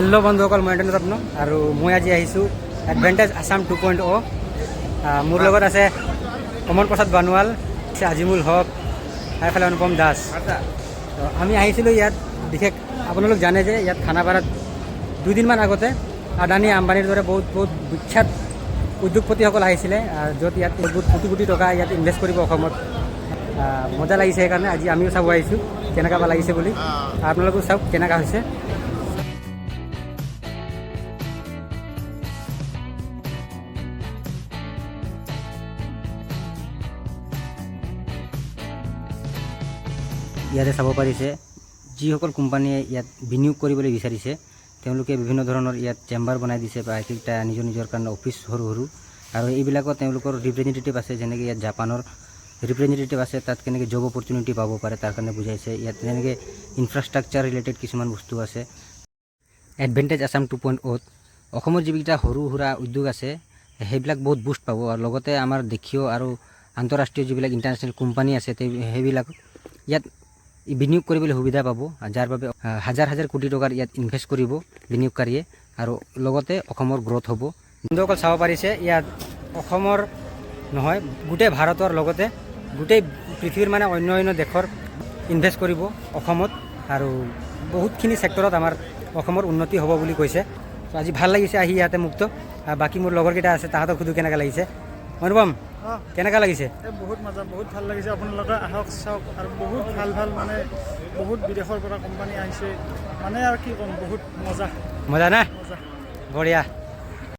Hello' বন্ধুসকল, মই Antony ৰত্ন আৰু মই আজি আহিছোঁ এডভেণ্টেজ আছাম 2.0। মোৰ লগত আছে কমল প্ৰসাদ বানোৱাল, আজিমুল হক, এইফালে অনুপম দাস। আমি আহিছিলোঁ ইয়াত, বিশেষ আপোনালোক জানে যে ইয়াত খানাপাৰাত 2 দিনমান আগতে আদানী আম্বানীৰ দৰে বহুত বিখ্যাত উদ্যোগপতিসকল আহিছিলে, য'ত ইয়াত কোটি কোটি টকা ইয়াত ইনভেষ্ট কৰিব অসমত। মজা লাগিছে, সেইকাৰণে আজি আমিও চাব আহিছোঁ কেনেকুৱা বা লাগিছে বুলি। আপোনালোকেও চাওক কেনেকুৱা হৈছে। ইয়াতে চাব পাৰিছে যিসকল কোম্পানীয়ে ইয়াত বিনিয়োগ কৰিবলৈ বিচাৰিছে তেওঁলোকে বিভিন্ন ধৰণৰ ইয়াত চেম্বাৰ বনাই দিছে, বা এটা নিজৰ কাৰণে অফিচ সৰু সৰু, আৰু এইবিলাকত তেওঁলোকৰ ৰিপ্ৰেজেণ্টেটিভ আছে। যেনেকৈ ইয়াত জাপানৰ ৰিপ্ৰেজেণ্টেটিভ আছে, তাত কেনেকৈ জব অপৰচুনিটি পাব পাৰে তাৰ কাৰণে বুজাইছে। ইয়াত যেনেকৈ ইনফ্ৰাষ্ট্ৰাকচাৰ ৰিলেটেড কিছুমান বস্তু আছে। এডভেণ্টেজ আছাম 2.0 অসমৰ যিকেইটা সৰু সুৰা উদ্যোগ আছে সেইবিলাক বহুত বুষ্ট পাব, আৰু লগতে আমাৰ দেশীয় আৰু আন্তঃৰাষ্ট্ৰীয় যিবিলাক ইণ্টাৰনেশ্যনেল কোম্পানী আছে সেইবিলাক ইয়াত বিনিয়োগ কৰিবলৈ সুবিধা পাব, যাৰ বাবে হাজাৰ হাজাৰ কোটি টকাৰ ইয়াত ইনভেষ্ট কৰিব বিনিয়োগকাৰীয়ে, আৰু লগতে অসমৰ গ্ৰথ হ'ব। বন্ধুসকল চাব পাৰিছে, ইয়াত অসমৰ নহয় গোটেই ভাৰতৰ লগতে গোটেই পৃথিৱীৰ মানে অন্য দেশৰ ইনভেষ্ট কৰিব অসমত, আৰু বহুতখিনি ছেক্টৰত আমাৰ অসমৰ উন্নতি হ'ব বুলি কৈছে। ত' আজি ভাল লাগিছে আহি ইয়াতে মুক্ত। বাকী মোৰ লগৰকেইটা আছে, তাহাঁতক সুধো কেনেকুৱা লাগিছে। অনুপম, কেনেকুৱা লাগিছে? বহুত মজা, বহুত ভাল লাগিছে। আপোনালোকে আহক চাওক, আৰু বহুত ভাল মানে বহুত বিদেশৰ পৰা কোম্পানী আহিছে, মানে আৰু কি ক'ম, বহুত মজা না? মজা। বঢ়িয়া।